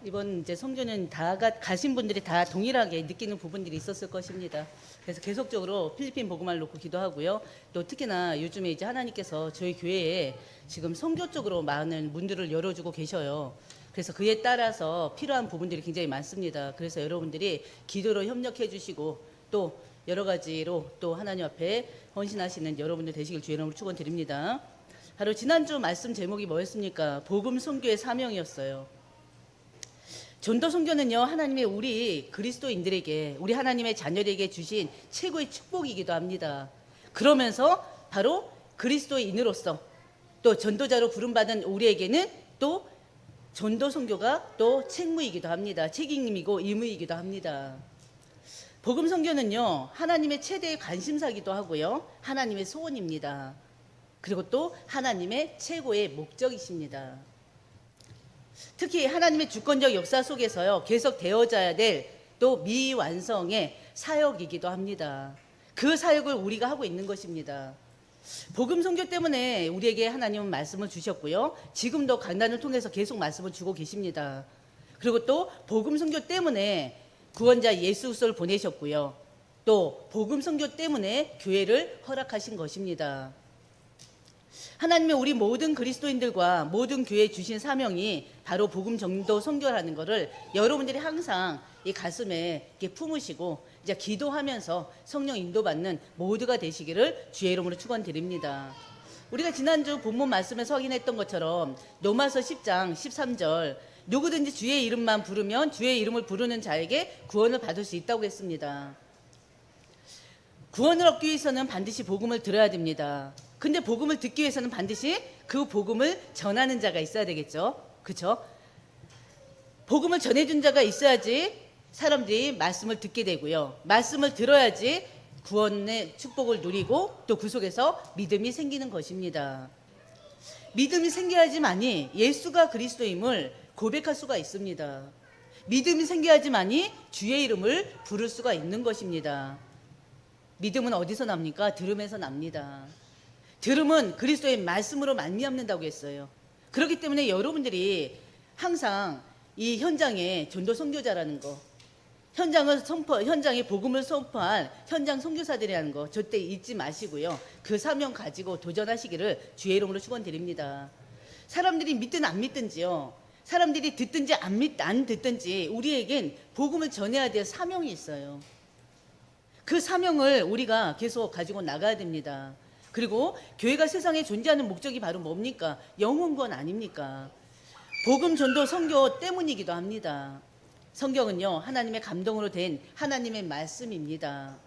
이번 이제 성교는 다 가신 분들이 다 동일하게 느끼는 부분들이 있었을 것입니다. 그래서 계속적으로 필리핀 복음화를 놓고 기도하고요. 또 특히나 요즘에 이제 하나님께서 저희 교회에 지금 선교 쪽으로 많은 문들을 열어주고 계셔요. 그래서 그에 따라서 필요한 부분들이 굉장히 많습니다. 그래서 여러분들이 기도로 협력해 주시고 또 여러 가지로 또 하나님 앞에 헌신하시는 여러분들 되시길 주의 이름으로 축원드립니다. 바로 지난주 말씀 제목이 뭐였습니까? 복음 선교의 사명이었어요. 전도 선교는요, 하나님의 우리 그리스도인들에게, 우리 하나님의 자녀에게 주신 최고의 축복이기도 합니다. 그러면서 바로 그리스도인으로서 또 전도자로 부름받은 우리에게는 또 전도 선교가 또 책무이기도 합니다. 책임이고 의무이기도 합니다. 복음 선교는요, 하나님의 최대의 관심사기도 하고요, 하나님의 소원입니다. 그리고 또 하나님의 최고의 목적이십니다. 특히 하나님의 주권적 역사 속에서요, 계속 되어져야 될 또 미완성의 사역이기도 합니다. 그 사역을 우리가 하고 있는 것입니다. 복음 선교 때문에 우리에게 하나님은 말씀을 주셨고요, 지금도 강단을 통해서 계속 말씀을 주고 계십니다. 그리고 또 복음 선교 때문에 구원자 예수 그리스도를 보내셨고요, 또 복음 선교 때문에 교회를 허락하신 것입니다. 하나님의 우리 모든 그리스도인들과 모든 교회에 주신 사명이 바로 복음 전도 선교라는 것을 여러분들이 항상 이 가슴에 이렇게 품으시고 이제 기도하면서 성령 인도받는 모두가 되시기를 주의 이름으로 축원드립니다. 우리가 지난주 본문 말씀에서 확인했던 것처럼 로마서 10장 13절, 누구든지 주의 이름만 부르면 주의 이름을 부르는 자에게 구원을 받을 수 있다고 했습니다. 구원을 얻기 위해서는 반드시 복음을 들어야 됩니다. 근데 복음을 듣기 위해서는 반드시 그 복음을 전하는 자가 있어야 되겠죠. 그렇죠? 복음을 전해준 자가 있어야지 사람들이 말씀을 듣게 되고요, 말씀을 들어야지 구원의 축복을 누리고 또 그 속에서 믿음이 생기는 것입니다. 믿음이 생겨야지만이 예수가 그리스도임을 고백할 수가 있습니다. 믿음이 생겨야지만이 주의 이름을 부를 수가 있는 것입니다. 믿음은 어디서 납니까? 들음에서 납니다. 들음은 그리스도의 말씀으로 말미암는다고 했어요. 그렇기 때문에 여러분들이 항상 이 현장에 전도 선교자라는 거, 현장에 복음을 선포할 현장 선교사들이라는 거 절대 잊지 마시고요, 그 사명 가지고 도전하시기를 주의 이름으로 축원드립니다. 사람들이 믿든 안 믿든지요, 사람들이 듣든지 안 듣든지 우리에겐 복음을 전해야 될 사명이 있어요. 그 사명을 우리가 계속 가지고 나가야 됩니다. 그리고 교회가 세상에 존재하는 목적이 바로 뭡니까? 영혼권 아닙니까? 복음 전도 선교 때문이기도 합니다. 성경은요, 하나님의 감동으로 된 하나님의 말씀입니다.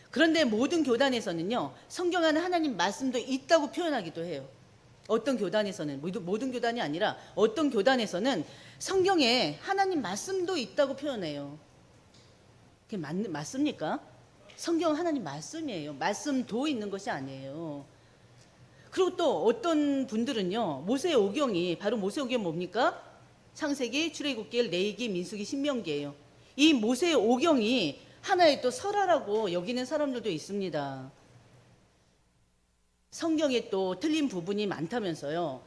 그런데 모든 교단에서는요, 성경 안에 하나님 말씀도 있다고 표현하기도 해요. 어떤 교단에서는, 모든 교단이 아니라 어떤 교단에서는 성경에 하나님 말씀도 있다고 표현해요. 그게 맞습니까? 성경은 하나님 말씀이에요. 말씀도 있는 것이 아니에요. 그리고 또 어떤 분들은요, 모세의 오경이, 바로 모세의 오경이 뭡니까? 창세기, 출애굽기, 레위기, 민수기, 신명기예요. 이 모세의 오경이 하나의 또 설화라고 여기는 사람들도 있습니다. 성경에 또 틀린 부분이 많다면서요,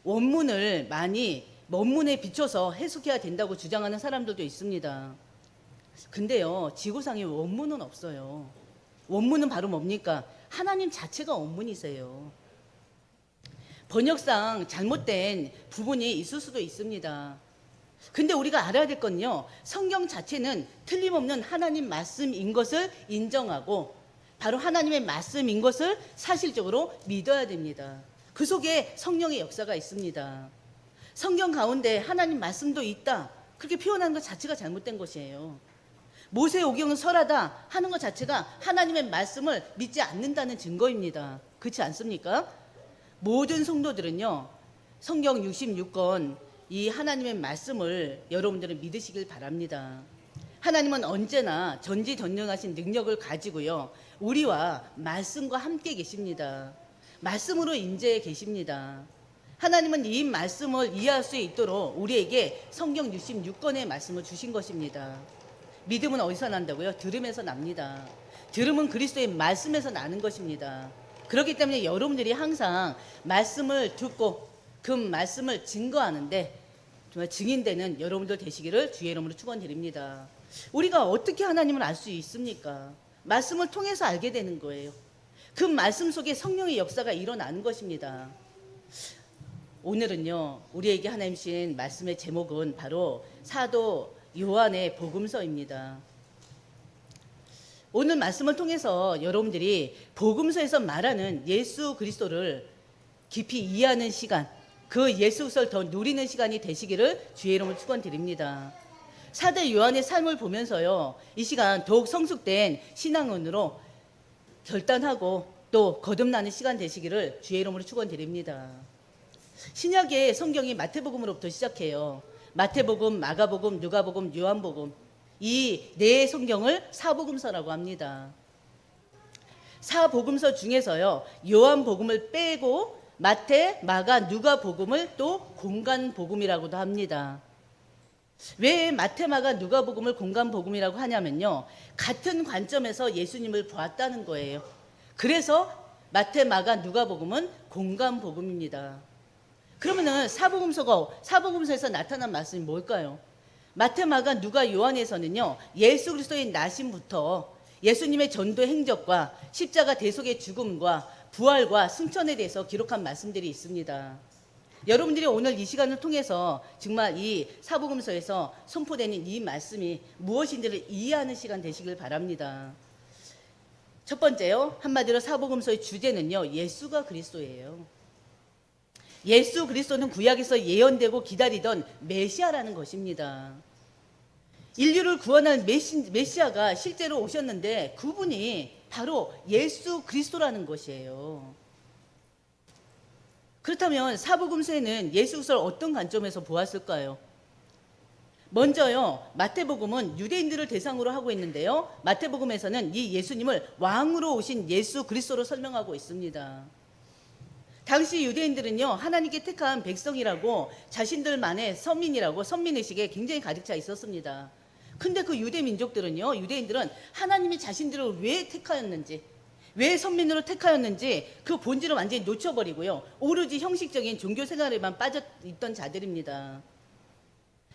원문을 많이 원문에 비춰서 해석해야 된다고 주장하는 사람들도 있습니다. 근데요, 지구상에 원문은 없어요. 원문은 바로 뭡니까? 하나님 자체가 원문이세요. 번역상 잘못된 부분이 있을 수도 있습니다. 근데 우리가 알아야 될 건요, 성경 자체는 틀림없는 하나님 말씀인 것을 인정하고 바로 하나님의 말씀인 것을 사실적으로 믿어야 됩니다. 그 속에 성령의 역사가 있습니다. 성경 가운데 하나님 말씀도 있다, 그렇게 표현하는 것 자체가 잘못된 것이에요. 모세의 오경은 설하다 하는 것 자체가 하나님의 말씀을 믿지 않는다는 증거입니다. 그렇지 않습니까? 모든 성도들은요, 성경 66권 이 하나님의 말씀을 여러분들은 믿으시길 바랍니다. 하나님은 언제나 전지전능하신 능력을 가지고요, 우리와 말씀과 함께 계십니다. 말씀으로 임재해 계십니다. 하나님은 이 말씀을 이해할 수 있도록 우리에게 성경 66권의 말씀을 주신 것입니다. 믿음은 어디서 난다고요? 들음에서 납니다. 들음은 그리스도의 말씀에서 나는 것입니다. 그렇기 때문에 여러분들이 항상 말씀을 듣고 그 말씀을 증거하는데 정말 증인되는 여러분들 되시기를 주의 이름으로 축원드립니다. 우리가 어떻게 하나님을 알 수 있습니까? 말씀을 통해서 알게 되는 거예요. 그 말씀 속에 성령의 역사가 일어나는 것입니다. 오늘은요, 우리에게 하나님 주신 말씀의 제목은 바로 사도 요한의 복음서입니다. 오늘 말씀을 통해서 여러분들이 복음서에서 말하는 예수 그리스도를 깊이 이해하는 시간, 그 예수 그리스도를 더 누리는 시간이 되시기를 주의 이름으로 축원드립니다. 사도 요한의 삶을 보면서요, 이 시간 더욱 성숙된 신앙원으로 결단하고 또 거듭나는 시간 되시기를 주의 이름으로 축원드립니다. 신약의 성경이 마태복음으로부터 시작해요. 마태복음, 마가복음, 누가복음, 요한복음, 이 네 성경을 사복음서라고 합니다. 사복음서 중에서요, 요한복음을 빼고 마태, 마가, 누가복음을 또 공간복음이라고도 합니다. 왜 마태, 마가, 누가복음을 공간복음이라고 하냐면요, 같은 관점에서 예수님을 보았다는 거예요. 그래서 마태, 마가, 누가복음은 공간복음입니다. 그러면은 사복음서에서 나타난 말씀이 뭘까요? 마태, 마가, 누가, 요한에서는요, 예수 그리스도의 나심부터 예수님의 전도 행적과 십자가 대속의 죽음과 부활과 승천에 대해서 기록한 말씀들이 있습니다. 여러분들이 오늘 이 시간을 통해서 정말 이 사복음서에서 선포되는 이 말씀이 무엇인지를 이해하는 시간 되시길 바랍니다. 첫 번째요, 한마디로 사복음서의 주제는요, 예수가 그리스도예요. 예수 그리스도는 구약에서 예언되고 기다리던 메시아라는 것입니다. 인류를 구원할 메시아가 실제로 오셨는데 그분이 바로 예수 그리스도라는 것이에요. 그렇다면 사복음서에는 예수 그리스도를 어떤 관점에서 보았을까요? 먼저요, 마태복음은 유대인들을 대상으로 하고 있는데요, 마태복음에서는 이 예수님을 왕으로 오신 예수 그리스도로 설명하고 있습니다. 당시 유대인들은요, 하나님께 택한 백성이라고 자신들만의 선민의식에 굉장히 가득 차 있었습니다. 근데 그 유대인들은 하나님이 자신들을 왜 택하였는지, 왜 선민으로 택하였는지 그 본질을 완전히 놓쳐버리고요, 오로지 형식적인 종교 생활에만 빠져 있던 자들입니다.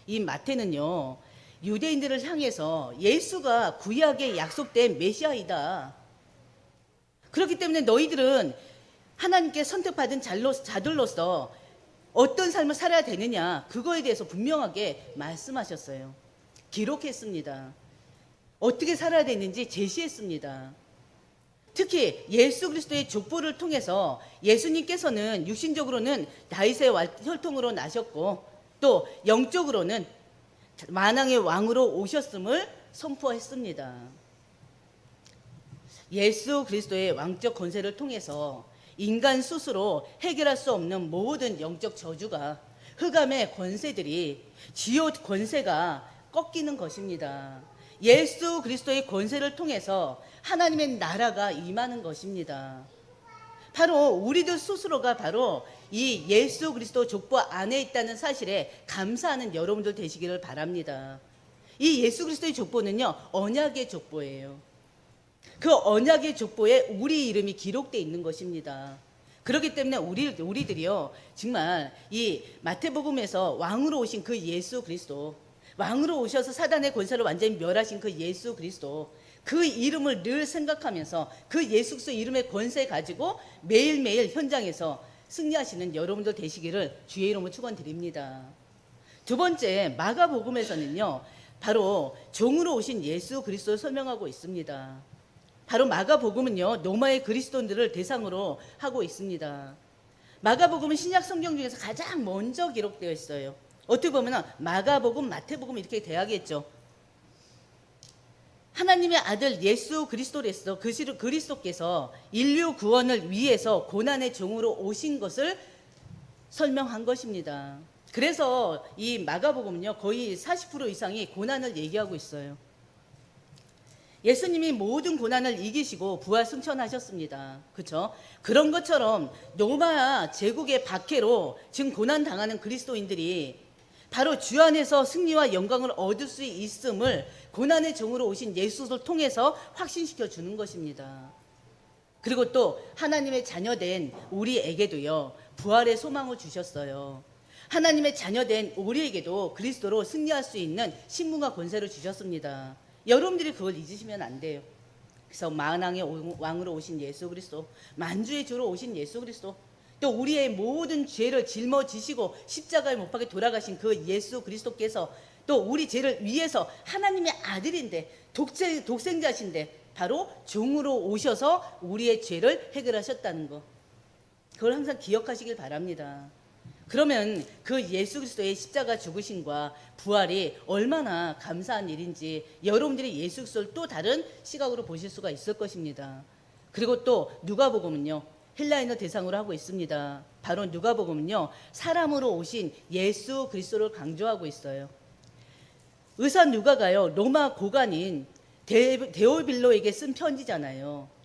이 마태는요, 유대인들을 향해서 예수가 구약에 약속된 메시아이다, 그렇기 때문에 너희들은 하나님께 선택받은 자들로서 어떤 삶을 살아야 되느냐, 그거에 대해서 분명하게 말씀하셨어요. 기록했습니다. 어떻게 살아야 되는지 제시했습니다. 특히 예수 그리스도의 족보를 통해서 예수님께서는 육신적으로는 다윗의 혈통으로 나셨고 또 영적으로는 만왕의 왕으로 오셨음을 선포했습니다. 예수 그리스도의 왕적 권세를 통해서 인간 스스로 해결할 수 없는 모든 영적 저주가, 흑암의 권세들이, 지옥 권세가 꺾이는 것입니다. 예수 그리스도의 권세를 통해서 하나님의 나라가 임하는 것입니다. 바로 우리들 스스로가 바로 이 예수 그리스도 족보 안에 있다는 사실에 감사하는 여러분들 되시기를 바랍니다. 이 예수 그리스도의 족보는요, 언약의 족보예요. 그 언약의 족보에 우리 이름이 기록되어 있는 것입니다. 그렇기 때문에 우리들이요, 정말 이 마태복음에서 왕으로 오신 그 예수 그리스도, 왕으로 오셔서 사단의 권세를 완전히 멸하신 그 예수 그리스도, 그 이름을 늘 생각하면서 그 예수 그리스도 이름의 권세 가지고 매일매일 현장에서 승리하시는 여러분들 되시기를 주의 이름으로 축원드립니다. 두 번째, 마가복음에서는요, 바로 종으로 오신 예수 그리스도를 설명하고 있습니다. 바로 마가복음은요, 로마의 그리스도인들을 대상으로 하고 있습니다. 마가복음은 신약 성경 중에서 가장 먼저 기록되어 있어요. 어떻게 보면 마가복음, 마태복음 이렇게 돼야겠죠. 하나님의 아들 예수 그리스도께서 인류 구원을 위해서 고난의 종으로 오신 것을 설명한 것입니다. 그래서 이 마가복음은요, 거의 40% 이상이 고난을 얘기하고 있어요. 예수님이 모든 고난을 이기시고 부활 승천하셨습니다. 그렇죠? 그런 것처럼 로마 제국의 박해로 지금 고난 당하는 그리스도인들이 바로 주 안에서 승리와 영광을 얻을 수 있음을 고난의 종으로 오신 예수를 통해서 확신시켜 주는 것입니다. 그리고 또 하나님의 자녀된 우리에게도요, 부활의 소망을 주셨어요. 하나님의 자녀된 우리에게도 그리스도로 승리할 수 있는 신분과 권세를 주셨습니다. 여러분들이 그걸 잊으시면 안 돼요. 그래서 만왕의 왕으로 오신 예수 그리스도, 만주의 주로 오신 예수 그리스도, 또 우리의 모든 죄를 짊어지시고 십자가에 못 박혀 돌아가신 그 예수 그리스도께서 또 우리 죄를 위해서 하나님의 아들인데 독생자신데 바로 종으로 오셔서 우리의 죄를 해결하셨다는 거, 그걸 항상 기억하시길 바랍니다. 그러면 그 예수 그리스도의 십자가 죽으심과 부활이 얼마나 감사한 일인지 여러분들이 예수 그리스도를 또 다른 시각으로 보실 수가 있을 것입니다. 그리고 또 누가복음은요, 헬라인어 대상으로 하고 있습니다. 바로 누가복음은요, 사람으로 오신 예수 그리스도를 강조하고 있어요. 의사 누가가요, 로마 고관인 데오빌로에게 쓴 편지잖아요.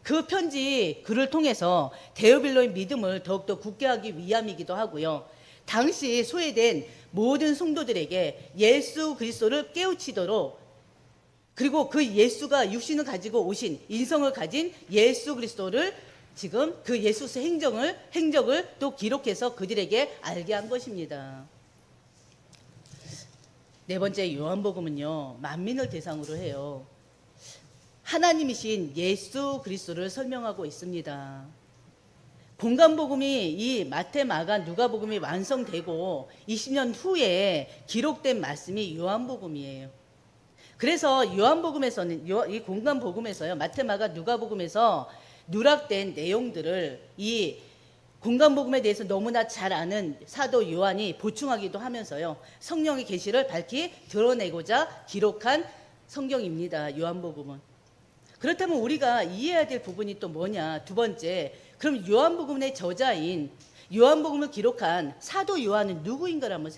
그 편지 글을 통해서 데오빌로의 믿음을 더욱더 굳게 하기 위함이기도 하고요. 당시 소외된 모든 성도들에게 예수 그리스도를 깨우치도록, 그리고 그 예수가 육신을 가지고 오신, 인성을 가진 예수 그리스도를 지금 그 예수의 행적을 또 기록해서 그들에게 알게 한 것입니다. 네 번째 요한복음은요, 만민을 대상으로 해요. 하나님이신 예수 그리스도를 설명하고 있습니다. 공간복음이 이 마태, 마가, 누가복음이 완성되고 20년 후에 기록된 말씀이 요한복음이에요. 그래서 요한복음에서는 이 공간복음에서요, 마태, 마가, 누가복음에서 누락된 내용들을 이 공간복음에 대해서 너무나 잘 아는 사도 요한이 보충하기도 하면서요, 성령의 계시를 밝히 드러내고자 기록한 성경입니다. 요한복음은. 그렇다면 우리가 이해해야 될 부분이 또 뭐냐? 두 번째, 그럼 요한복음의 저자인, 요한복음을 기록한 사도 요한은 누구인가를 한번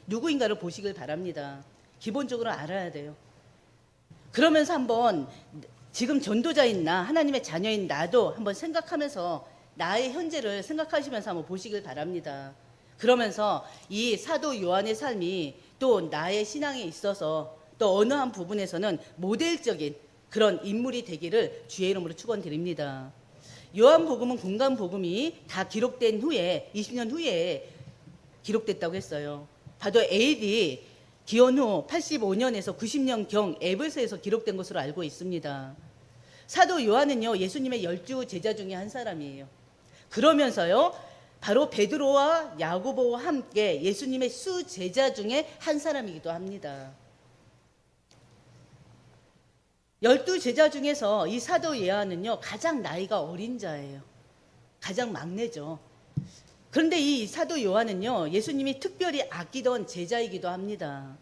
누구인가를 보시길 바랍니다. 기본적으로 알아야 돼요. 그러면서 한번 지금 전도자인 나, 하나님의 자녀인 나도 한번 생각하면서 나의 현재를 생각하시면서 한번 보시길 바랍니다. 그러면서 이 사도 요한의 삶이 또 나의 신앙에 있어서 또 어느 한 부분에서는 모델적인 그런 인물이 되기를 주의 이름으로 축원드립니다. 요한복음은 공간복음이 다 기록된 후에 20년 후에 기록됐다고 했어요. 바로 AD 기원 후 85년에서 90년경 에베소에서 기록된 것으로 알고 있습니다. 사도 요한은요, 예수님의 12 제자 중에 한 사람이에요. 그러면서요, 바로 베드로와 야고보와 함께 예수님의 수제자 중에 한 사람이기도 합니다. 12 제자 중에서 이 사도 요한은요, 가장 나이가 어린 자예요. 가장 막내죠. 그런데 이 사도 요한은요, 예수님이 특별히 아끼던 제자이기도 합니다.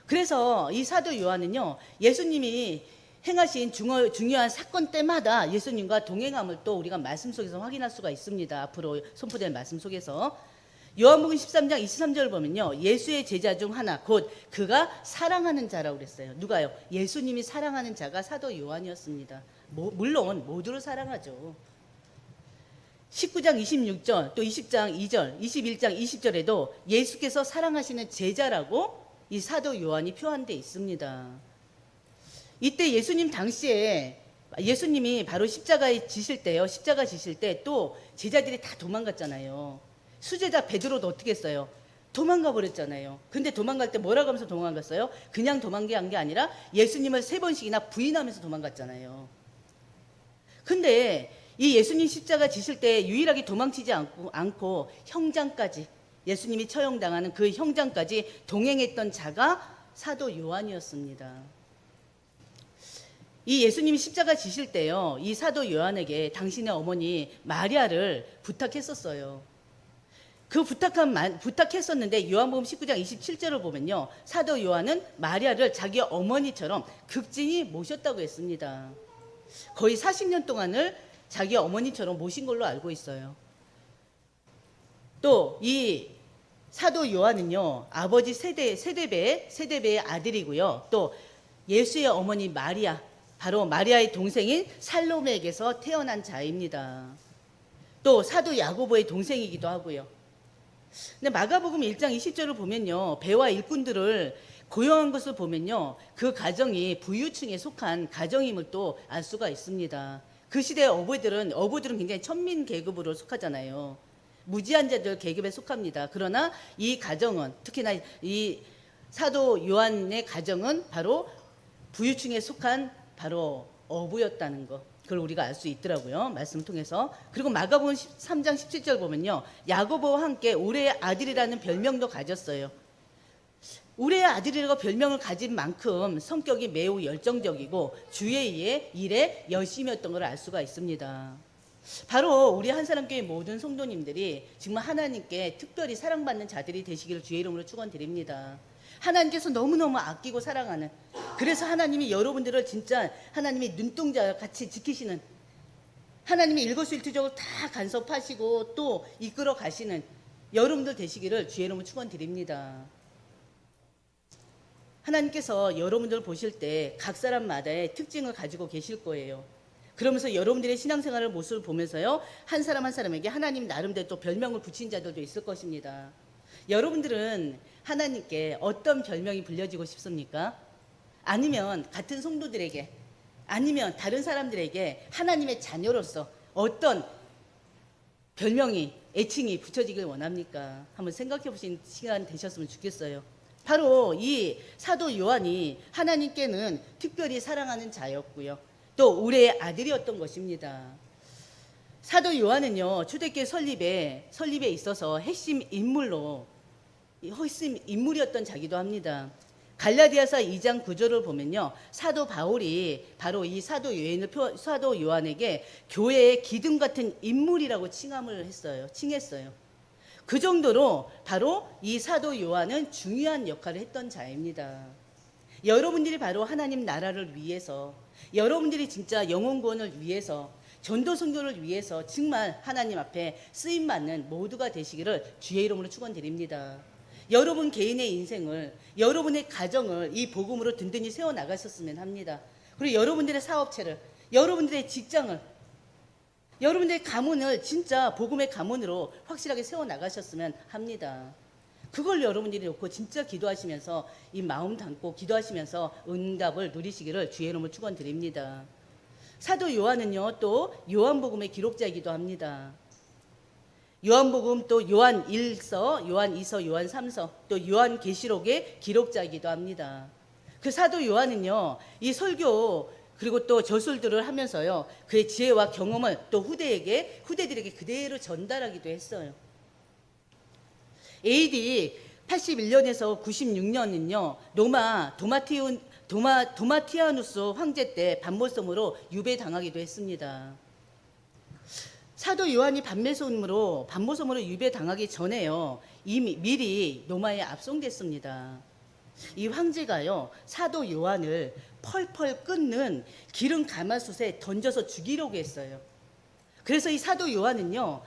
그래서 이 사도 요한은요, 예수님이 행하신 중요한 사건 때마다 예수님과 동행함을 또 우리가 말씀 속에서 확인할 수가 있습니다. 앞으로 선포될 말씀 속에서. 요한복음 13장 23절을 보면요, 예수의 제자 중 하나, 곧 그가 사랑하는 자라고 그랬어요. 누가요? 예수님이 사랑하는 자가 사도 요한이었습니다. 물론 모두를 사랑하죠. 19장 26절, 또 20장 2절, 21장 20절에도 예수께서 사랑하시는 제자라고 이 사도 요한이 표현되어 있습니다. 이때 예수님 당시에 예수님이 바로 십자가 지실 때 또 제자들이 다 도망갔잖아요. 수제자 베드로도 어떻게 했어요? 도망가 버렸잖아요. 근데 도망갈 때 뭐라고 하면서 도망갔어요? 그냥 도망간 게 아니라 예수님을 3번씩이나 부인하면서 도망갔잖아요. 근데 이 예수님 십자가 지실 때 유일하게 도망치지 않고 형장까지, 예수님이 처형당하는 그 형장까지 동행했던 자가 사도 요한이었습니다. 이 예수님이 십자가 지실 때요, 이 사도 요한에게 당신의 어머니 마리아를 부탁했었어요. 그 부탁했었는데 요한복음 19장 27절을 보면요, 사도 요한은 마리아를 자기 어머니처럼 극진히 모셨다고 했습니다. 거의 40년 동안을 자기 어머니처럼 모신 걸로 알고 있어요. 또 이 사도 요한은요, 아버지 세데베의 아들이고요, 또 예수의 어머니 마리아, 바로 마리아의 동생인 살로메에게서 태어난 자입니다. 또 사도 야고보의 동생이기도 하고요. 근데 마가복음 1장 20절을 보면요, 배와 일꾼들을 고용한 것을 보면요, 그 가정이 부유층에 속한 가정임을 또 알 수가 있습니다. 그 시대의 어부들은 굉장히 천민 계급으로 속하잖아요. 무지한 자들 계급에 속합니다. 그러나 이 가정은 특히나 이 사도 요한의 가정은 바로 부유층에 속한 바로 어부였다는 거. 그걸 우리가 알 수 있더라고요. 말씀 통해서. 그리고 마가복음 3장 17절 보면요. 야고보와 함께 우레의 아들이라는 별명도 가졌어요. 우레의 아들이라고 별명을 가진 만큼 성격이 매우 열정적이고 주의 일에 열심이었던 걸 알 수가 있습니다. 바로 우리 한사람교회 모든 성도님들이 정말 하나님께 특별히 사랑받는 자들이 되시기를 주의 이름으로 축원드립니다. 하나님께서 너무너무 아끼고 사랑하는, 그래서 하나님이 여러분들을 진짜 하나님이 눈동자 같이 지키시는, 하나님이 일거수일투족을 다 간섭하시고 또 이끌어 가시는 여러분들 되시기를 주의 이름으로 축원드립니다. 하나님께서 여러분들 보실 때 각 사람마다의 특징을 가지고 계실 거예요. 그러면서 여러분들의 신앙생활을 모습을 보면서요, 한 사람 한 사람에게 하나님 나름대로 또 별명을 붙인 자들도 있을 것입니다. 여러분들은 하나님께 어떤 별명이 불려지고 싶습니까? 아니면 같은 성도들에게, 아니면 다른 사람들에게 하나님의 자녀로서 어떤 별명이, 애칭이 붙여지길 원합니까? 한번 생각해 보신 시간 되셨으면 좋겠어요. 바로 이 사도 요한이 하나님께는 특별히 사랑하는 자였고요. 또 우레의 아들이었던 것입니다. 사도 요한은요, 초대교회 설립에 있어서 핵심 인물이었던 자기도 합니다. 갈라디아서 2장 9절을 보면요, 사도 바울이 바로 이 사도 요한에게 교회의 기둥 같은 인물이라고 칭했어요. 그 정도로 바로 이 사도 요한은 중요한 역할을 했던 자입니다. 여러분들이 바로 하나님 나라를 위해서, 여러분들이 진짜 영혼 구원을 위해서, 전도 선교를 위해서 정말 하나님 앞에 쓰임 받는 모두가 되시기를 주의 이름으로 축원드립니다. 여러분 개인의 인생을, 여러분의 가정을 이 복음으로 든든히 세워 나가셨으면 합니다. 그리고 여러분들의 사업체를, 여러분들의 직장을, 여러분들의 가문을 진짜 복음의 가문으로 확실하게 세워 나가셨으면 합니다. 그걸 여러분들이 놓고 진짜 기도하시면서 이 마음 담고 기도하시면서 응답을 누리시기를 주의 이름으로 축원드립니다. 사도 요한은요, 또 요한복음의 기록자이기도 합니다. 요한복음, 또 요한 1서, 요한 2서, 요한 3서, 또 요한계시록의 기록자이기도 합니다. 그 사도 요한은요, 이 설교 그리고 또 저술들을 하면서요, 그의 지혜와 경험을 또 후대들에게 그대로 전달하기도 했어요. AD 81년에서 96년은요, 로마 도마티아누스 황제 때 반모섬으로 유배당하기도 했습니다. 사도 요한이 반모섬으로 유배당하기 전에요, 이미 미리 로마에 압송됐습니다. 이 황제가요, 사도 요한을 펄펄 끓는 기름 가마솥에 던져서 죽이려고 했어요. 그래서 이 사도 요한은요,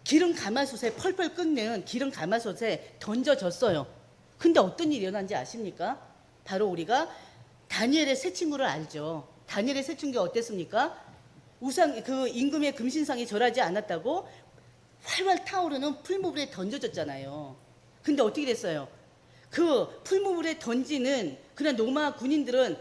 펄펄 끓는 기름 가마솥에 던져졌어요. 근데 어떤 일이 일어난지 아십니까? 바로 우리가 다니엘의 세 친구를 알죠. 다니엘의 세 친구가 어땠습니까? 그 임금의 금신상이 절하지 않았다고 활활 타오르는 풀무불에 던져졌잖아요. 근데 어떻게 됐어요? 그 풀무불에 던지는 그런 로마 군인들은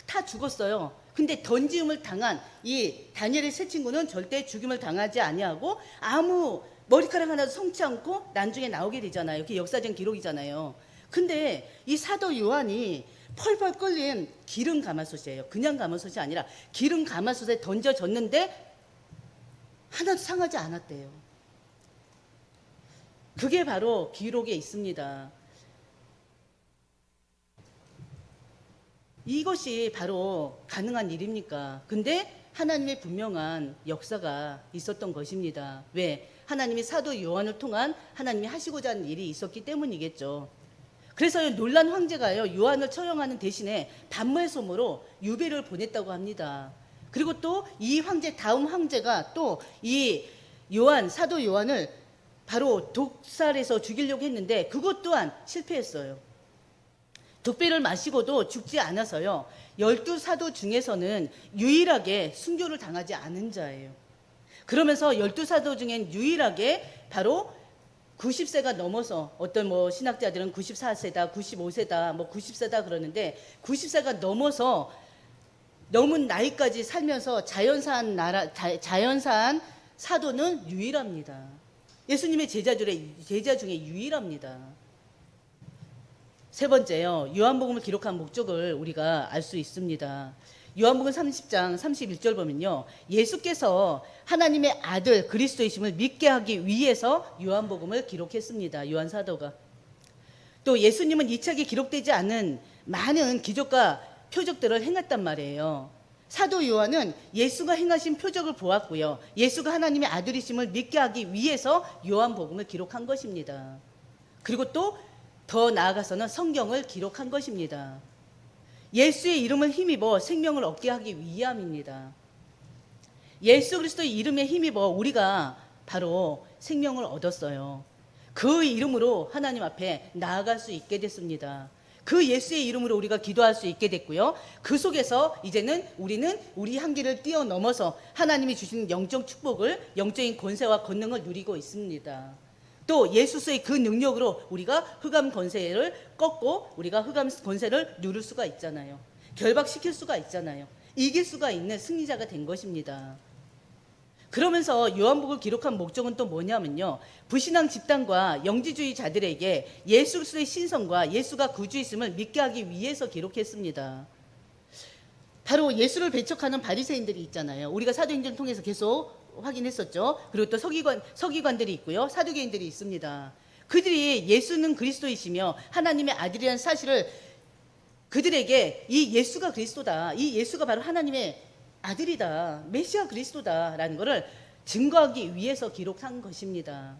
다 죽었어요. 근데 던짐을 당한 이 다니엘의 세 친구는 절대 죽임을 당하지 아니하고 아무 머리카락 하나도 성치 않고 나중에 나오게 되잖아요. 그게 역사적 기록이잖아요. 근데 이 사도 요한이 펄펄 끓는 기름 가마솥이에요. 그냥 가마솥이 아니라 기름 가마솥에 던져졌는데 하나도 상하지 않았대요. 그게 바로 기록에 있습니다. 이것이 바로 가능한 일입니까? 근데 하나님의 분명한 역사가 있었던 것입니다. 왜? 하나님이 사도 요한을 통한 하나님이 하시고자 하는 일이 있었기 때문이겠죠. 그래서 놀란 황제가요, 요한을 처형하는 대신에 반모섬으로 유배를 보냈다고 합니다. 그리고 또 이 황제 다음 황제가 또 이 사도 요한을 바로 독살해서 죽이려고 했는데 그것 또한 실패했어요. 독배를 마시고도 죽지 않아서요, 12사도 중에서는 유일하게 순교를 당하지 않은 자예요. 그러면서 12사도 중엔 유일하게 바로 90세가 넘어서, 어떤 신학자들은 94세다, 95세다, 90세다 그러는데 90세가 넘어서 넘은 나이까지 살면서 자연사한 사도는 유일합니다. 예수님의 제자 중에 유일합니다. 세 번째요. 요한복음을 기록한 목적을 우리가 알 수 있습니다. 요한복음 30장 31절 보면요. 예수께서 하나님의 아들 그리스도이심을 믿게 하기 위해서 요한복음을 기록했습니다. 요한 사도가. 또 예수님은 이 책에 기록되지 않은 많은 기적과 표적들을 행했단 말이에요. 사도 요한은 예수가 행하신 표적을 보았고요. 예수가 하나님의 아들이심을 믿게 하기 위해서 요한복음을 기록한 것입니다. 그리고 또 더 나아가서는 성경을 기록한 것입니다. 예수의 이름을 힘입어 생명을 얻게 하기 위함입니다. 예수 그리스도의 이름에 힘입어 우리가 바로 생명을 얻었어요. 그 이름으로 하나님 앞에 나아갈 수 있게 됐습니다. 그 예수의 이름으로 우리가 기도할 수 있게 됐고요. 그 속에서 이제는 우리는 우리 한계를 뛰어넘어서 하나님이 주신 영적 축복을, 영적인 권세와 권능을 누리고 있습니다. 또 예수의 그 능력으로 우리가 흑암 권세를 꺾고 우리가 흑암 권세를 누릴 수가 있잖아요. 결박시킬 수가 있잖아요. 이길 수가 있는 승리자가 된 것입니다. 그러면서 요한복음을 기록한 목적은 또 뭐냐면요. 불신앙 집단과 영지주의자들에게 예수 그리스도의 신성과 예수가 구주이심을 믿게 하기 위해서 기록했습니다. 바로 예수를 배척하는 바리새인들이 있잖아요. 우리가 사도행전을 통해서 계속 확인했었죠. 그리고 또 서기관들이 있고요. 사두개인들이 있습니다. 그들이 예수는 그리스도이시며 하나님의 아들이라는 사실을 그들에게 이 예수가 그리스도다. 이 예수가 바로 하나님의 아들이다. 메시아 그리스도다라는 것을 증거하기 위해서 기록한 것입니다.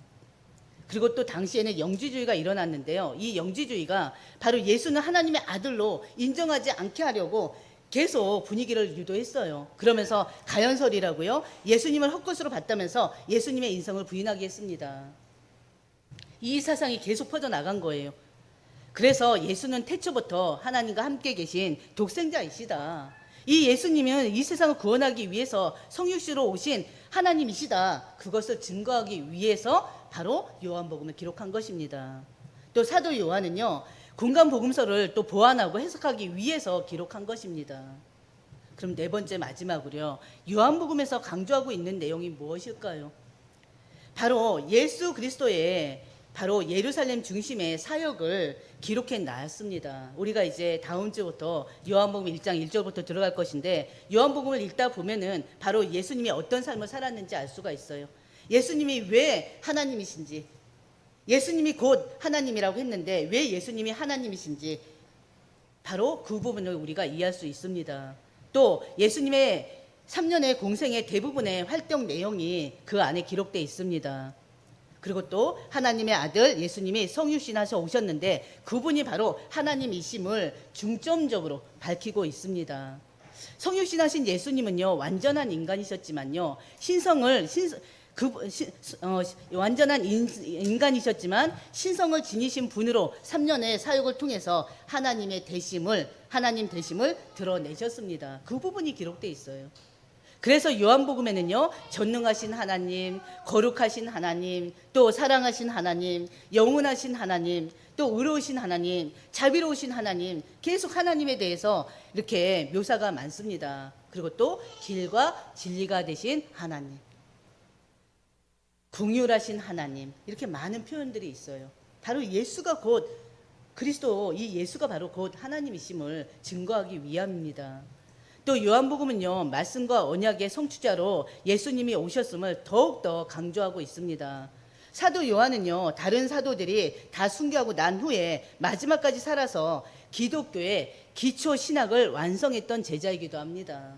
그리고 또 당시에는 영지주의가 일어났는데요. 이 영지주의가 바로 예수는 하나님의 아들로 인정하지 않게 하려고 계속 분위기를 유도했어요. 그러면서 가연설이라고요. 예수님을 헛것으로 봤다면서 예수님의 인성을 부인하게 했습니다. 이 사상이 계속 퍼져나간 거예요. 그래서 예수는 태초부터 하나님과 함께 계신 독생자이시다. 이 예수님은 이 세상을 구원하기 위해서 성육시로 오신 하나님이시다. 그것을 증거하기 위해서 바로 요한복음을 기록한 것입니다. 또 사도 요한은요. 공간 복음서를 또 보완하고 해석하기 위해서 기록한 것입니다. 그럼 네 번째 마지막으로요. 요한복음에서 강조하고 있는 내용이 무엇일까요? 바로 예수 그리스도의 바로 예루살렘 중심의 사역을 기록해 놨습니다. 우리가 이제 다음 주부터 요한복음 1장 1절부터 들어갈 것인데 요한복음을 읽다 보면은 바로 예수님이 어떤 삶을 살았는지 알 수가 있어요. 예수님이 왜 하나님이신지, 예수님이 곧 하나님이라고 했는데 왜 예수님이 하나님이신지 바로 그 부분을 우리가 이해할 수 있습니다. 또 예수님의 3년의 공생의 대부분의 활동 내용이 그 안에 기록되어 있습니다. 그리고 또 하나님의 아들 예수님이 성육신하셔 오셨는데 그분이 바로 하나님이심을 중점적으로 밝히고 있습니다. 성육신하신 예수님은요 완전한 인간이셨지만요 완전한 인간이셨지만 신성을 지니신 분으로 3년의 사역을 통해서 하나님 되심을 드러내셨습니다. 그 부분이 기록되어 있어요. 그래서 요한복음에는요 전능하신 하나님, 거룩하신 하나님, 또 사랑하신 하나님, 영원하신 하나님, 또 의로우신 하나님, 자비로우신 하나님, 계속 하나님에 대해서 이렇게 묘사가 많습니다. 그리고 또 길과 진리가 되신 하나님, 긍휼하신 하나님, 이렇게 많은 표현들이 있어요. 바로 예수가 곧 그리스도, 이 예수가 바로 곧 하나님이심을 증거하기 위함입니다. 또 요한복음은요 말씀과 언약의 성취자로 예수님이 오셨음을 더욱더 강조하고 있습니다. 사도 요한은요 다른 사도들이 다 순교하고 난 후에 마지막까지 살아서 기독교의 기초 신학을 완성했던 제자이기도 합니다.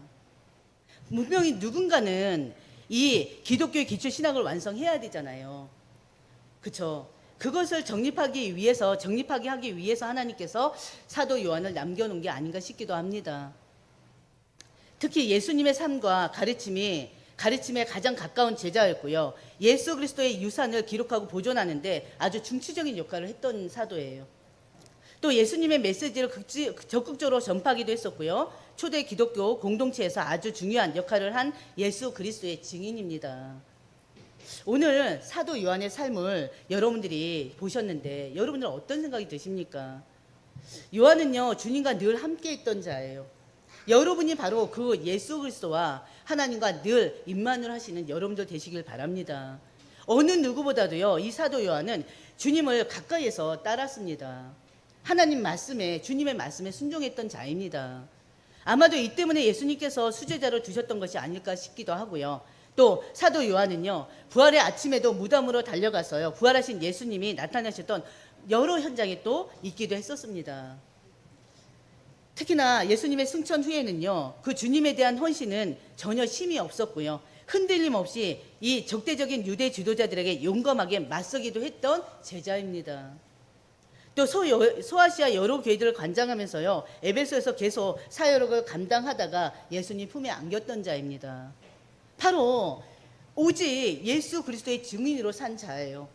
분명히 누군가는 이 기독교의 기초 신학을 완성해야 되잖아요. 그렇죠? 그것을 정립하게 하기 위해서 하나님께서 사도 요한을 남겨놓은 게 아닌가 싶기도 합니다. 특히 예수님의 삶과 가르침에 가장 가까운 제자였고요. 예수 그리스도의 유산을 기록하고 보존하는데 아주 중추적인 역할을 했던 사도예요. 또 예수님의 메시지를 적극적으로 전파하기도 했었고요. 초대 기독교 공동체에서 아주 중요한 역할을 한 예수 그리스도의 증인입니다. 오늘 사도 요한의 삶을 여러분들이 보셨는데 여러분들 어떤 생각이 드십니까? 요한은요 주님과 늘 함께 있던 자예요. 여러분이 바로 그 예수 그리스도와 하나님과 늘 임만을 하시는 여러분들 되시길 바랍니다. 어느 누구보다도요, 이 사도 요한은 주님을 가까이에서 따랐습니다. 하나님 말씀에, 주님의 말씀에 순종했던 자입니다. 아마도 이 때문에 예수님께서 수제자로 두셨던 것이 아닐까 싶기도 하고요. 또 사도 요한은요, 부활의 아침에도 무덤으로 달려가서요, 부활하신 예수님이 나타나셨던 여러 현장에 또 있기도 했었습니다. 특히나 예수님의 승천 후에는요, 그 주님에 대한 헌신은 전혀 심이 없었고요, 흔들림 없이 이 적대적인 유대 지도자들에게 용감하게 맞서기도 했던 제자입니다. 또 소아시아 여러 교회들을 관장하면서요, 에베소에서 계속 사역을 감당하다가 예수님 품에 안겼던 자입니다. 바로 오직 예수 그리스도의 증인으로 산 자예요.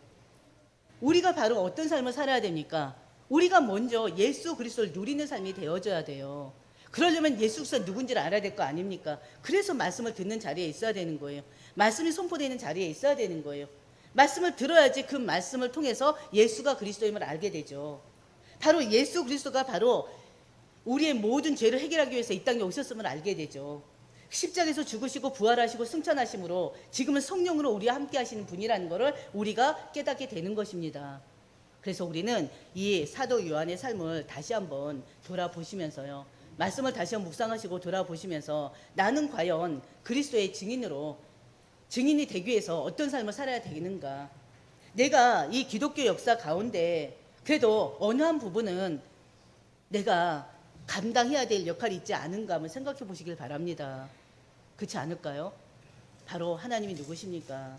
우리가 바로 어떤 삶을 살아야 됩니까? 우리가 먼저 예수 그리스도를 누리는 삶이 되어져야 돼요. 그러려면 예수 그리스도가 누군지를 알아야 될 거 아닙니까? 그래서 말씀을 듣는 자리에 있어야 되는 거예요. 말씀이 선포되는 자리에 있어야 되는 거예요. 말씀을 들어야지 그 말씀을 통해서 예수가 그리스도임을 알게 되죠. 바로 예수 그리스도가 바로 우리의 모든 죄를 해결하기 위해서 이 땅에 오셨음을 알게 되죠. 십자가에서 죽으시고 부활하시고 승천하심으로 지금은 성령으로 우리와 함께 하시는 분이라는 것을 우리가 깨닫게 되는 것입니다. 그래서 우리는 이 사도 요한의 삶을 다시 한번 돌아보시면서요, 말씀을 다시 한번 묵상하시고 돌아보시면서 나는 과연 그리스도의 증인이 되기 위해서 어떤 삶을 살아야 되는가, 내가 이 기독교 역사 가운데 그래도 어느 한 부분은 내가 감당해야 될 역할이 있지 않은가 한번 생각해 보시길 바랍니다. 그렇지 않을까요? 바로 하나님이 누구십니까?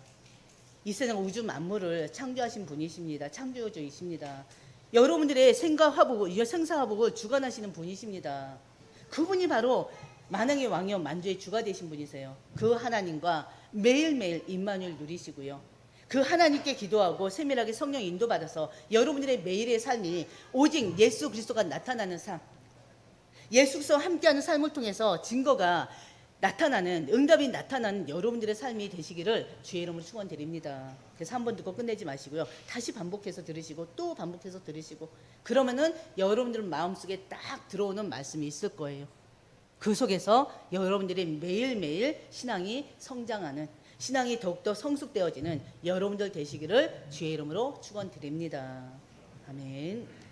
이 세상 우주 만물을 창조하신 분이십니다. 창조주이십니다. 여러분들의 생사화복을 주관하시는 분이십니다. 그분이 바로 만왕의 왕이요 만주의 주가 되신 분이세요. 그 하나님과 매일매일 임마누엘 누리시고요, 그 하나님께 기도하고 세밀하게 성령 인도받아서 여러분들의 매일의 삶이 오직 예수 그리스도가 나타나는 삶, 예수 그리스도와 함께하는 삶을 통해서 증거가 나타나는, 응답이 나타나는 여러분들의 삶이 되시기를 주의 이름으로 축원드립니다. 그래서 한 번 듣고 끝내지 마시고요, 다시 반복해서 들으시고 또 반복해서 들으시고, 그러면은 여러분들 마음속에 딱 들어오는 말씀이 있을 거예요. 그 속에서 여러분들이 매일매일 신앙이 성장하는, 신앙이 더욱더 성숙되어지는 여러분들 되시기를 주의 이름으로 축원드립니다. 아멘.